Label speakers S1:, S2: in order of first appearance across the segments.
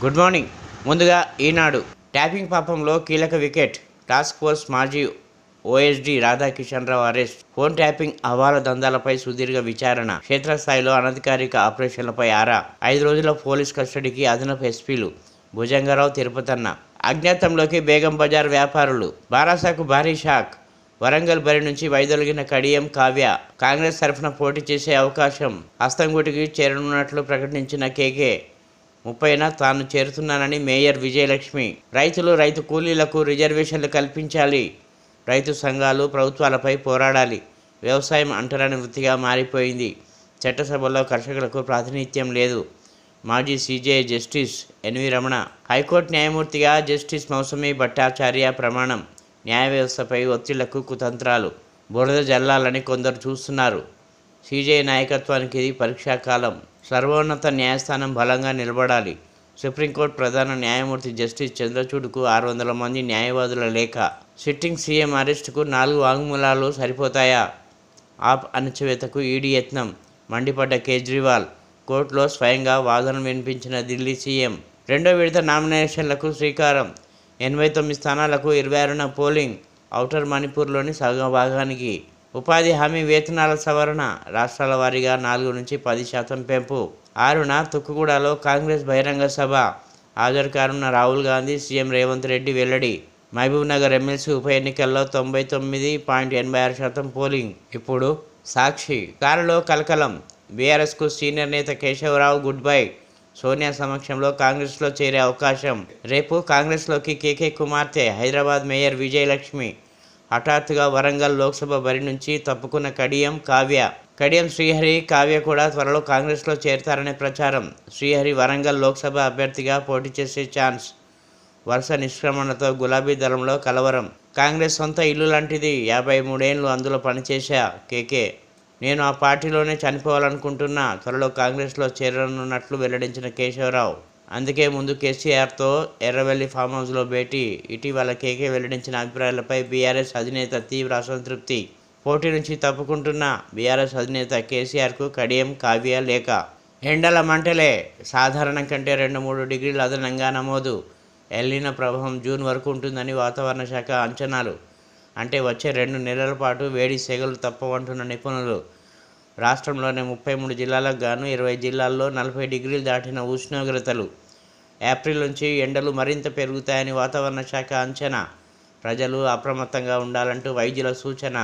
S1: Good morning. ముందుగా ఈనాడు tapping పాపంలో కీలక వికెట్. టాస్క్ ఫోర్స్ మాజీ OSD Radhakishan Rao arrest. Phone tapping అహవాల దందాలపై సుదీర్ఘ విచారణ. క్షేత్రస్థాయిలో అనధికారిక ఆపరేషన్లపై ఆరా. 5 రోజుల పోలీస్ కస్టడీకి అదనపు ఎస్పీలు భుజంగరావు, తిరుపతన్న. అజ్ఞాతంలోకి బేగం బజార్ వ్యాపారులు. బారాసాకు భారీ షాక్. వరంగల్ బరి నుంచి వైదొలిగిన కడియం కావ్య కాంగ్రెస్ తరఫున పోటీ చేసే అవకాశం. హస్తంగూటికి చేరనున్నట్లు ప్రకటించిన కేకే 30న తాను చేరుతున్నానని మేయర్ విజయలక్ష్మి. రైతులు, రైతు కూలీలకు రిజర్వేషన్లు కల్పించాలి. రైతు సంఘాలు ప్రభుత్వాలపై పోరాడాలి. వ్యవసాయం అంటరాని వృత్తిగా మారిపోయింది. చట్టసభల్లో కర్షకులకు ప్రాతినిధ్యం లేదు. మాజీ CJ justice NV Ramana. High court న్యాయమూర్తిగా జస్టిస్ మౌసమి భట్టాచార్య ప్రమాణం. న్యాయ వ్యవస్థపై ఒత్తిళ్లకు కుతంత్రాలు. బురద జల్లాలని కొందరు చూస్తున్నారు. సీజే నాయకత్వానికి ఇది పరీక్షాకాలం. సర్వోన్నత న్యాయస్థానం బలంగా నిలబడాలి. సుప్రీంకోర్టు ప్రధాన న్యాయమూర్తి జస్టిస్ చంద్రచూడ్కు 600 మంది న్యాయవాదుల లేఖ. సిట్టింగ్ సీఎం అరెస్టుకు 4 వాంగ్మూలాలు సరిపోతాయా? ఆప్ అణచివేతకు ఈడీ యత్నం. మండిపడ్డ కేజ్రీవాల్. కోర్టులో స్వయంగా వాదనలు వినిపించిన ఢిల్లీ సీఎం. రెండో విడత నామినేషన్లకు శ్రీకారం. 89 స్థానాలకు 26న పోలింగ్. ఔటర్ మణిపూర్లోని సగం భాగానికి. ఉపాధి హామీ వేతనాల సవరణ. రాష్ట్రాల వారీగా 4 నుంచి 10% పెంపు. 6న తుక్కుగూడలో కాంగ్రెస్ బహిరంగ సభ. హాజరు కానున్న రాహుల్ గాంధీ, సీఎం రేవంత్ రెడ్డి వెల్లడి. మహబూబ్ నగర్ ఎమ్మెల్సీ ఉప ఎన్నికల్లో 99.86% పోలింగ్. ఇప్పుడు సాక్షి. కారులో కలకలం. బీఆర్ఎస్కు సీనియర్ నేత కేశవరావు గుడ్ బై. సోనియా సమక్షంలో కాంగ్రెస్లో చేరే అవకాశం. రేపు కాంగ్రెస్లోకి కేకే కుమార్తె, హైదరాబాద్ మేయర్ విజయలక్ష్మి. హఠాత్తుగా వరంగల్ లోక్సభ బరి నుంచి తప్పుకున్న కడియం కావ్య. కడియం శ్రీహరి, కావ్య కూడా త్వరలో కాంగ్రెస్లో చేరతారనే ప్రచారం. శ్రీహరి వరంగల్ లోక్సభ అభ్యర్థిగా పోటీ చేసే ఛాన్స్. వరుస నిష్క్రమణతో గులాబీ దళంలో కలవరం. కాంగ్రెస్ సొంత ఇల్లు లాంటిది. 53 ఏళ్లు అందులో పనిచేశా. కేకే. నేను ఆ పార్టీలోనే చనిపోవాలనుకుంటున్నా. త్వరలో కాంగ్రెస్లో చేరనున్నట్లు వెల్లడించిన కేశవరావు. అందుకే ముందు కేసీఆర్తో ఎర్రవెల్లి ఫామ్ హౌస్లో భేటీ. ఇటీవల కేకే వెల్లడించిన అభిప్రాయాలపై బీఆర్ఎస్ అధినేత తీవ్ర అసంతృప్తి. పోటీ నుంచి తప్పుకుంటున్న బీఆర్ఎస్ అధినేత కేసీఆర్కు కడియం కావ్య లేఖ. ఎండల మంటలే. సాధారణం కంటే 2-3 డిగ్రీలు అదనంగా నమోదు. ఎల్నినో ప్రభావం జూన్ వరకు ఉంటుందని వాతావరణ శాఖ అంచనాలు. అంటే వచ్చే 2 నెలల పాటు వేడి సెగలు తప్పవంటున్న నిపుణులు. రాష్ట్రంలోని 33 జిల్లాలకు గాను 20 జిల్లాల్లో 40 డిగ్రీలు దాటిన ఉష్ణోగ్రతలు. ఏప్రిల్ నుంచి ఎండలు మరింత పెరుగుతాయని వాతావరణ శాఖ అంచనా. ప్రజలు అప్రమత్తంగా ఉండాలంటూ వైద్యుల సూచన.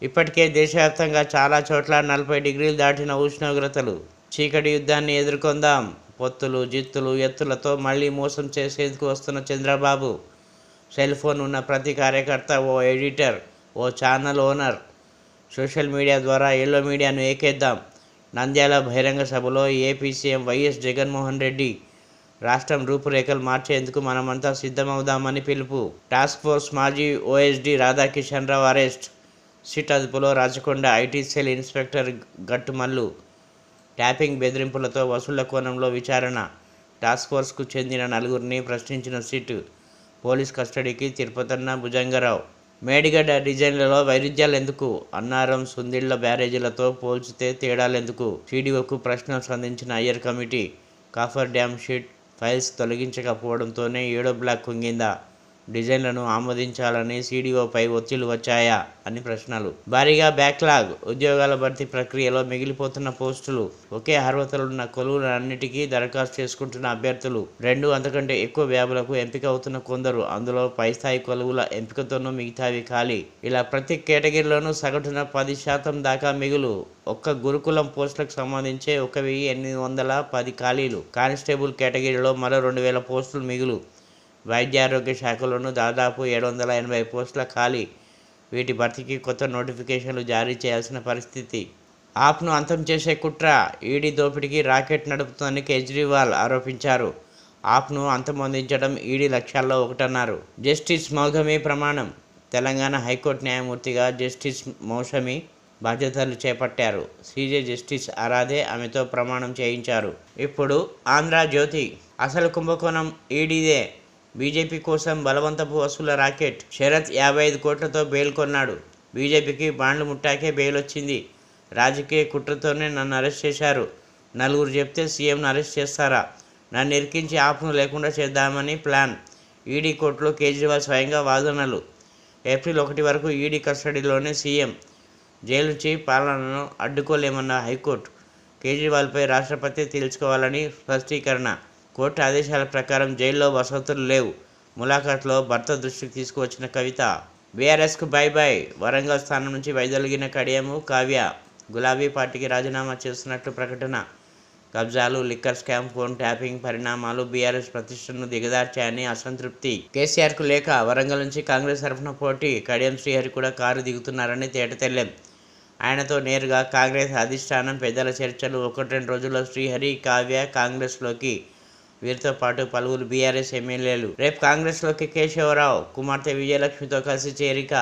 S1: ఇప్పటికే దేశవ్యాప్తంగా చాలా చోట్ల 40 డిగ్రీలు దాటిన ఉష్ణోగ్రతలు. చీకటి యుద్ధాన్ని ఎదుర్కొందాం. పొత్తులు, జిత్తులు, ఎత్తులతో మళ్లీ మోసం చేసేందుకు వస్తున్న చంద్రబాబు. సెల్ ఫోన్ ఉన్న ప్రతి కార్యకర్త ఓ ఎడిటర్, ఓ ఛానల్ ఓనర్. సోషల్ మీడియా ద్వారా ఎల్లో మీడియాను ఏకేద్దాం. నంద్యాల బహిరంగ సభలో AP CM YS Jaganmohan Reddy. రాష్ట్రం రూపురేఖలు మార్చేందుకు మనమంతా సిద్ధమవుదామని పిలుపు. టాస్క్ ఫోర్స్ మాజీ OSD Radhakishan Rao arrest. SIT అదుపులో Rachakonda IT cell inspector Gattumallu. Tapping బెదిరింపులతో వసూళ్ల కోణంలో విచారణ. టాస్క్ ఫోర్స్కు చెందిన 4గురిని ప్రశ్నించిన సిట్. పోలీస్ కస్టడీకి తిరుపతన్న, భుజంగరావు. మేడిగడ్డ డిజైన్లలో వైరుధ్యాలెందుకు? అన్నారం, సుందిళ్ల బ్యారేజీలతో పోల్చితే తేడాలెందుకు? సీడీఓకు ప్రశ్నలు సంధించిన Iyer committee. Cofferdam sheet files తొలగించకపోవడంతోనే 7వ బ్లాక్ కుంగిందా? డిజైన్లను ఆమోదించాలని సీడీఓపై ఒత్తిళ్లు వచ్చాయా అని ప్రశ్నలు. భారీగా బ్యాక్లాగ్. ఉద్యోగాల భర్తీ ప్రక్రియలో మిగిలిపోతున్న పోస్టులు. ఒకే అర్హతలున్న కొలువులన్నిటికీ దరఖాస్తు చేసుకుంటున్న అభ్యర్థులు. 2 అంతకంటే ఎక్కువ వ్యాపులకు ఎంపిక అవుతున్న కొందరు. అందులో పైస్థాయి కొలువుల ఎంపికతోనూ మిగతావి ఖాళీ. ఇలా ప్రతి కేటగిరీలోనూ సగటున 10% దాకా మిగులు. ఒక్క గురుకులం పోస్టులకు సంబంధించే 1810 ఖాళీలు. కానిస్టేబుల్ కేటగిరీలో మరో 2000 పోస్టులు మిగులు. వైద్యారోగ్య శాఖలోనూ దాదాపు 780 పోస్టుల ఖాళీ. వీటి భర్తీకి కొత్త నోటిఫికేషన్లు జారీ చేయాల్సిన పరిస్థితి. ఆప్ను అంతం చేసే కుట్ర. ఈడీ దోపిడీకి రాకెట్ నడుపుతుందని కేజ్రీవాల్ ఆరోపించారు. ఆప్ను అంతమొందించడం ఈడీ లక్ష్యాల్లో ఒకటన్నారు. జస్టిస్ మౌసమి ప్రమాణం. తెలంగాణ హైకోర్టు న్యాయమూర్తిగా జస్టిస్ మౌసమి బాధ్యతలు చేపట్టారు. సీజే జస్టిస్ ఆరాధే ఆమెతో ప్రమాణం చేయించారు. ఇప్పుడు ఆంధ్రజ్యోతి. అసలు కుంభకోణం ఈడీదే. బీజేపీ కోసం బలవంతపు వసూళ్ల రాకెట్. శరత్ 55 కోట్లతో బెయిల్ కొన్నాడు. బీజేపీకి బాండ్లు ముట్టాకే బెయిల్ వచ్చింది. రాజకీయ కుట్రతోనే నన్ను అరెస్ట్ చేశారు. 4 చెప్తే సీఎంను అరెస్ట్ చేస్తారా? నన్ను ఇరికించి ఆప్ను లేకుండా చేద్దామని ప్లాన్. ఈడీ కోర్టులో కేజ్రీవాల్ స్వయంగా వాదనలు. ఏప్రిల్ 1 వరకు ఈడీ కస్టడీలోనే సీఎం. జైలు నుంచి పాలనను అడ్డుకోలేమన్న హైకోర్టు. కేజ్రీవాల్పై రాష్ట్రపతి తేల్చుకోవాలని స్పష్టీకరణ. కోర్టు ఆదేశాల ప్రకారం జైల్లో వసతులు లేవు. ములాఖాత్లో భర్త దృష్టికి తీసుకువచ్చిన కవిత. బీఆర్ఎస్కు బై బై. వరంగల్ స్థానం నుంచి వైదొలిగిన కడియము కావ్య. గులాబీ పార్టీకి రాజీనామా చేస్తున్నట్లు ప్రకటన. కబ్జాలు, లిక్కర్ స్కామ్, ఫోన్ ట్యాపింగ్ పరిణామాలు బీఆర్ఎస్ ప్రతిష్టను దిగదార్చాయని అసంతృప్తి. కేసీఆర్కు లేఖ. వరంగల్ నుంచి కాంగ్రెస్ తరఫున పోటీ. కడియం శ్రీహరి కూడా కారు దిగుతున్నారని తేటతెల్లం. ఆయనతో నేరుగా కాంగ్రెస్ అధిష్టానం పెద్దల చర్చలు. 1-2 రోజుల్లో శ్రీహరి, కావ్య కాంగ్రెస్లోకి. వీరితో పాటు పలువురు బీఆర్ఎస్ ఎమ్మెల్యేలు. రేపు కాంగ్రెస్లోకి కేశవరావు కుమార్తె విజయలక్ష్మితో కలిసి చేరిక.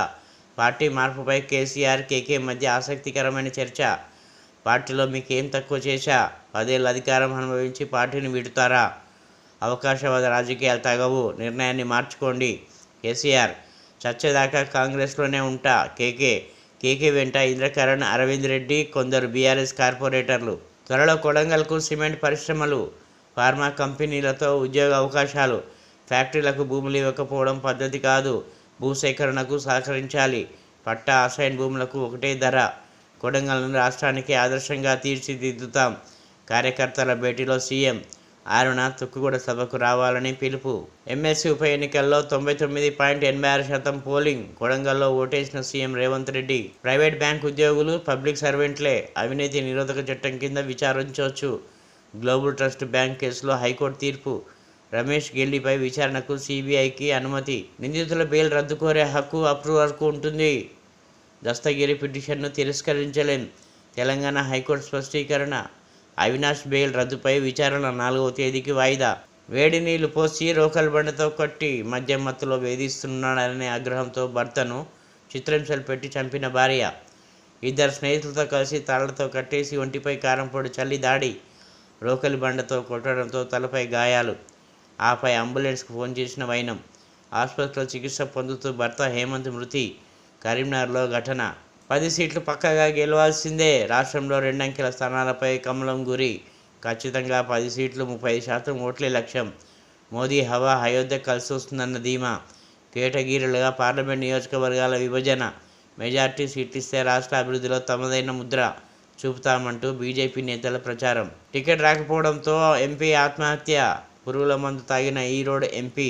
S1: పార్టీ మార్పుపై కేసీఆర్, కేకే మధ్య ఆసక్తికరమైన చర్చ. పార్టీలో మీకేం తక్కువ చేశా? 10 ఏళ్ళ అధికారం అనుభవించి పార్టీని వీడుతారా? అవకాశవాద రాజకీయాలు తగవు. నిర్ణయాన్ని మార్చుకోండి. కేసీఆర్. చచ్చేదాకా కాంగ్రెస్లోనే ఉంటా. కేకే వెంట ఇంద్రకరణ్, అరవింద్ రెడ్డి, కొందరు బీఆర్ఎస్ కార్పొరేటర్లు. త్వరలో కొడంగల్కు సిమెంట్ పరిశ్రమలు, ఫార్మా కంపెనీలతో ఉద్యోగ అవకాశాలు. ఫ్యాక్టరీలకు భూములు ఇవ్వకపోవడం పద్ధతి కాదు. భూసేకరణకు సహకరించాలి. పట్టా, అసైన్ భూములకు ఒకటే ధర. కొడంగల్ను రాష్ట్రానికి ఆదర్శంగా తీర్చిదిద్దుతాం. కార్యకర్తల భేటీలో సీఎం. 6న తుక్కుగూడ సభకు రావాలని పిలుపు. ఎమ్మెల్సీ ఉప ఎన్నికల్లో 99.86% పోలింగ్. కొడంగల్లో ఓటేసిన CM Revanth Reddy. Private bank ఉద్యోగులు, పబ్లిక్ సర్వెంట్లే అవినీతి నిరోధక చట్టం కింద విచారించవచ్చు. గ్లోబల్ ట్రస్ట్ బ్యాంక్ కేసులో హైకోర్టు తీర్పు. రమేష్ గెల్లీపై విచారణకు సీబీఐకి అనుమతి. నిందితుల బెయిల్ రద్దు కోరే హక్కు అప్రూవర్కు ఉంటుంది. దస్తగిరి పిటిషన్ను తిరస్కరించలేం. తెలంగాణ హైకోర్టు స్పష్టీకరణ. అవినాష్ బెయిల్ రద్దుపై విచారణ 4వ తేదీకి వాయిదా. వేడి నీళ్లు పోసి రోకల్ బండతో కొట్టి మద్యం మత్తులో వేధిస్తున్నాడనే ఆగ్రహంతో భర్తను చిత్రహింసలు పెట్టి చంపిన భార్య. 2 స్నేహితులతో కలిసి తాళ్లతో కట్టేసి ఒంటిపై కారం పొడి చల్లి దాడి. రోకలి బండతో కొట్టడంతో తలపై గాయాలు. ఆపై అంబులెన్స్కు ఫోన్ చేసిన వైనం. ఆసుపత్రిలో చికిత్స పొందుతూ భర్త హేమంత్ మృతి. కరీంనగర్లో ఘటన. 10 సీట్లు పక్కగా గెలవాల్సిందే. రాష్ట్రంలో 2 అంకెల స్థానాలపై కమలం గురి. ఖచ్చితంగా 10 సీట్లు 35% ఓట్లే లక్ష్యం. మోదీ హవా అయోధ్య కలిసి వస్తుందన్న ధీమా. కేటగిరీలుగా పార్లమెంట్ నియోజకవర్గాల విభజన. మెజార్టీ సీట్లు ఇస్తే రాష్ట్ర అభివృద్ధిలో తమదైన ముద్ర చూపుతామంటూ బీజేపీ నేతల ప్రచారం. టికెట్ రాకపోవడంతో ఎంపీ ఆత్మహత్య. పురుగుల మందు తాగిన ఈరోడ్ ఎంపీ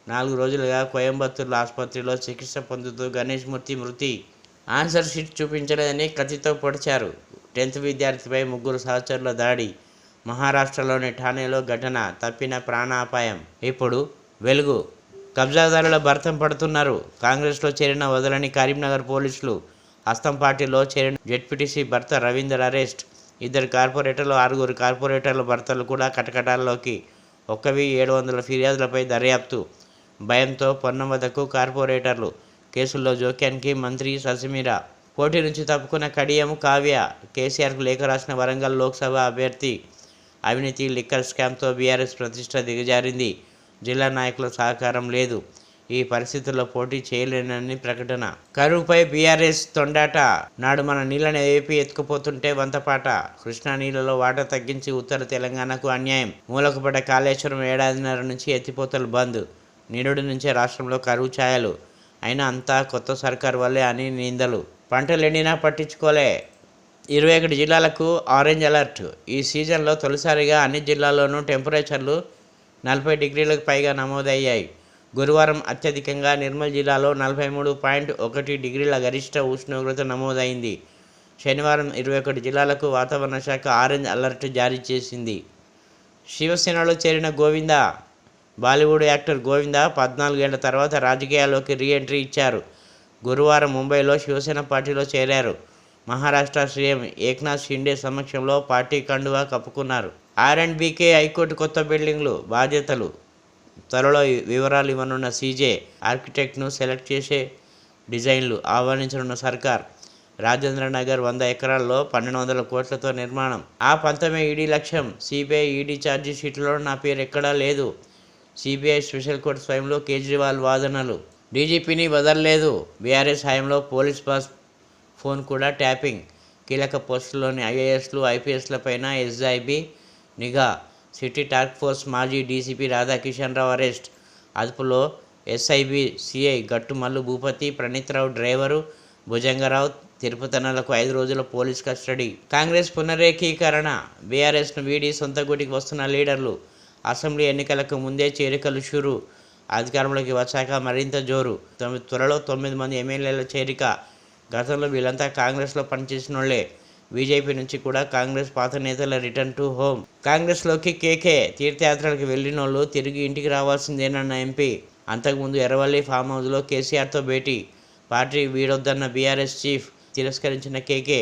S1: 4 రోజులుగా కోయంబత్తూరు ఆసుపత్రిలో చికిత్స పొందుతూ గణేష్ మూర్తి మృతి. ఆన్సర్ షీట్ చూపించలేదని కత్తితో పొడిచారు. 10th విద్యార్థిపై 3 సహచరుల దాడి. మహారాష్ట్రలోని ఠానేలో ఘటన. తప్పిన ప్రాణాపాయం. ఇప్పుడు వెలుగు. కబ్జాదారుల భర్తం పడుతున్నారు. కాంగ్రెస్లో చేరిన వదలని కరీంనగర్ పోలీసులు. హస్తం పార్టీలో చేరిన జెడ్పీటీసీ భర్త రవీందర్ అరెస్ట్. 2 కార్పొరేటర్లు, 6 కార్పొరేటర్ల భర్తలు కూడా కటకటాల్లోకి. 700 ఫిర్యాదులపై దర్యాప్తు. భయంతో పొన్నం వద్దకు కార్పొరేటర్లు. కేసుల్లో జోక్యానికి మంత్రి ససిమిరా. పోటీ నుంచి తప్పుకున్న కడియం కావ్య. కేసీఆర్కు లేఖ రాసిన వరంగల్ లోక్సభ అభ్యర్థి. అవినీతి, లిక్కర్ స్కామ్తో బీఆర్ఎస్ ప్రతిష్ట దిగజారింది. జిల్లా నాయకుల సహకారం లేదు. ఈ పరిస్థితుల్లో పోటీ చేయలేనని ప్రకటన. కరువుపై బీఆర్ఎస్ తొండాట. నాడు మన నీళ్లను ఏపీ ఎత్తుకుపోతుంటే వంతపాట. కృష్ణా నీళ్లలో వాటా తగ్గించి ఉత్తర తెలంగాణకు అన్యాయం. మూలకుపడ్డ కాళేశ్వరం 1.5 నుంచి ఎత్తిపోతలు బంద్. నిరుడి నుంచే రాష్ట్రంలో కరువు ఛాయలు. అయినా అంతా కొత్త సర్కారు వల్లే అని నిందలు. పంటలు ఎండినా పట్టించుకోలే. 21 జిల్లాలకు ఆరెంజ్ అలర్ట్. ఈ సీజన్లో తొలిసారిగా అన్ని జిల్లాల్లోనూ టెంపరేచర్లు 40 డిగ్రీలకు పైగా నమోదయ్యాయి. గురువారం అత్యధికంగా నిర్మల్ జిల్లాలో 43.1 డిగ్రీల గరిష్ట ఉష్ణోగ్రత నమోదైంది. శనివారం 21 జిల్లాలకు వాతావరణ శాఖ ఆరెంజ్ అలర్ట్ జారీ చేసింది. శివసేనలో చేరిన గోవిందా. బాలీవుడ్ యాక్టర్ గోవిందా 14 ఏళ్ల తర్వాత రాజకీయాల్లోకి రీఎంట్రీ ఇచ్చారు. గురువారం ముంబైలో శివసేన పార్టీలో చేరారు. మహారాష్ట్ర సీఎం ఏక్నాథ్ షిండే సమక్షంలో పార్టీ కండువా కప్పుకున్నారు. R&Bకే హైకోర్టు కొత్త బిల్డింగ్లు, బాధ్యతలు. త్వరలో వివరాలు ఇవ్వనున్న సీజే. ఆర్కిటెక్ట్ను సెలెక్ట్ చేసే డిజైన్లు ఆహ్వానించనున్న సర్కార్. రాజేంద్రనగర్ 100 ఎకరాల్లో 1200 కోట్లతో నిర్మాణం. ఆ పంతమే ఈడీ లక్ష్యం. సిబిఐ ఈడీ ఛార్జీ షీట్లో నా పేరు ఎక్కడా లేదు. సిబిఐ స్పెషల్ కోర్టు స్వయంలో కేజ్రీవాల్ వాదనలు. డీజీపీని వదలలేదు. బీఆర్ఎస్ హయాంలో పోలీస్ బాస్ ఫోన్ కూడా ట్యాపింగ్. కీలక పోస్టుల్లోని ఐఏఎస్లు, ఐపీఎస్లపైన ఎస్ఐబి నిఘా. సిటీ టాస్క్ ఫోర్స్ మాజీ డీసీపీ రాధాకిషన్ రావు అరెస్ట్. అదుపులో ఎస్ఐబి సిఐ గట్టుమల్లు భూపతి, ప్రణీత్రావు డ్రైవరు, భుజంగరావు, తిరుపతన్నలకు 5 రోజుల పోలీస్ కస్టడీ. కాంగ్రెస్ పునరేకీకరణ. బీఆర్ఎస్ను వీడి సొంత గూటికి వస్తున్న లీడర్లు. అసెంబ్లీ ఎన్నికలకు ముందే చేరికలు షురు. అధికారంలోకి వచ్చాక మరింత జోరు. త్వరలో 9 మంది ఎమ్మెల్యేల చేరిక. గతంలో వీళ్ళంతా కాంగ్రెస్లో పనిచేసినోళ్లే. బీజేపీ నుంచి కూడా కాంగ్రెస్ పాత నేతల రిటర్న్ టు హోమ్. కాంగ్రెస్లోకి కేకే. తీర్థయాత్రలకు వెళ్లినోళ్లు తిరిగి ఇంటికి రావాల్సిందేనన్న ఎంపీ. అంతకుముందు ఎర్రవల్లి ఫామ్ హౌస్లో కేసీఆర్తో భేటీ. పార్టీ వీడొద్దన్న బీఆర్ఎస్ చీఫ్ తిరస్కరించిన కేకే.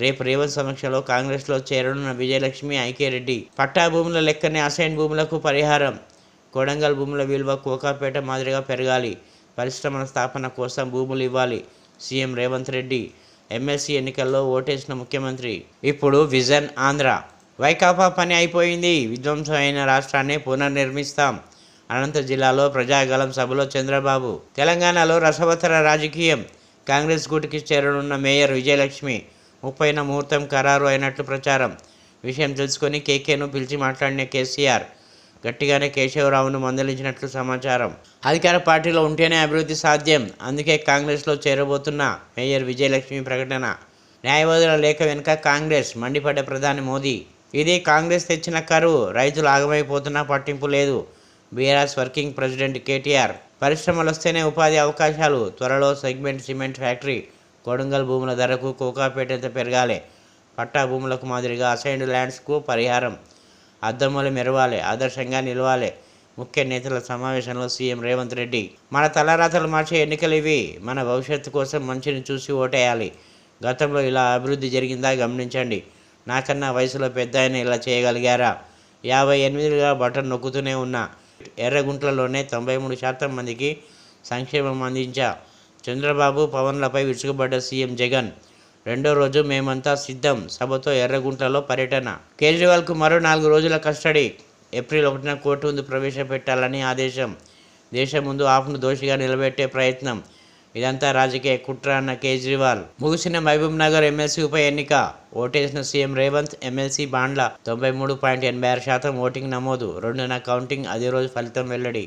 S1: రేపు రేవంత్ సమక్షంలో కాంగ్రెస్లో చేరనున్న విజయలక్ష్మి, ఐకేరెడ్డి. పట్టా భూముల లెక్కనే అసైన్ భూములకు పరిహారం. కొడంగల్ భూముల విలువ కోకాపేట మాదిరిగా పెరగాలి. పరిశ్రమల స్థాపన కోసం భూములు ఇవ్వాలి. సీఎం రేవంత్ రెడ్డి. ఎమ్మెల్సీ ఎన్నికల్లో ఓటేసిన ముఖ్యమంత్రి. ఇప్పుడు విజన్ ఆంధ్ర. వైకాపా పని అయిపోయింది. విధ్వంసం అయిన రాష్ట్రాన్ని పునర్నిర్మిస్తాం. అనంత జిల్లాలో ప్రజాగళం సభలో చంద్రబాబు. తెలంగాణలో రసవత్తర రాజకీయం. కాంగ్రెస్ గూటికి చేరనున్న మేయర్ విజయలక్ష్మి. 30న ముహూర్తం ఖరారు అయినట్లు ప్రచారం. విషయం తెలుసుకొని కేకేను పిలిచి మాట్లాడిన కేసీఆర్ గట్టిగానే కేశవరావును మందలించినట్లు సమాచారం. అధికార పార్టీలో ఉంటేనే అభివృద్ధి సాధ్యం. అందుకే కాంగ్రెస్లో చేరబోతున్న మేయర్ విజయలక్ష్మి ప్రకటన. న్యాయవాదుల లేఖ వెనుక కాంగ్రెస్. మండిపడ్డ ప్రధాని మోదీ. ఇది కాంగ్రెస్ తెచ్చిన కరువు. రైతులు ఆగమైపోతున్నా పట్టింపు లేదు. BRS working president KTR. పరిశ్రమలు వస్తేనే ఉపాధి అవకాశాలు. త్వరలో సెగ్మెంట్ సిమెంట్ ఫ్యాక్టరీ. కొడంగల్ భూముల ధరకు కోకాపేటంత పెరగాలి. పట్టా భూములకు మాదిరిగా అసైన్డ్ ల్యాండ్స్కు పరిహారం. అద్దమ్మలు మెరవాలి. ఆదర్శంగా నిలవాలి. ముఖ్య నేతల సమావేశంలో సీఎం రేవంత్ రెడ్డి. మన తలరాతలు మార్చే ఎన్నికలు ఇవి. మన భవిష్యత్తు కోసం మంచిని చూసి ఓటేయాలి. గతంలో ఇలా అభివృద్ధి జరిగిందా గమనించండి. నాకన్నా వయసులో పెద్ద ఆయన ఇలా చేయగలిగారా? 58గా బటన్ నొక్కుతూనే ఉన్నా. ఎర్రగుంట్లలోనే 93% మందికి సంక్షేమం అందించా. చంద్రబాబు, పవన్లపై విరుచుకుపడ్డ సీఎం జగన్. రెండో రోజు మేమంతా సిద్ధం. సభతో ఎర్రగుంట్లలో పర్యటన. కేజ్రీవాల్కు మరో 4 రోజుల కస్టడీ. ఏప్రిల్ 1న కోర్టు ముందు ప్రవేశపెట్టాలని ఆదేశం. దేశం ముందు ఆప్ను దోషిగా నిలబెట్టే ప్రయత్నం. ఇదంతా రాజకీయ కుట్ర అన్న కేజ్రీవాల్. ముగిసిన మహబూబ్ నగర్ ఎమ్మెల్సీ ఉప ఎన్నిక. ఓటేసిన సీఎం రేవంత్. ఎమ్మెల్సీ బాండ్ల 93.86% ఓటింగ్ నమోదు. 2న కౌంటింగ్. అదే రోజు ఫలితం వెల్లడి.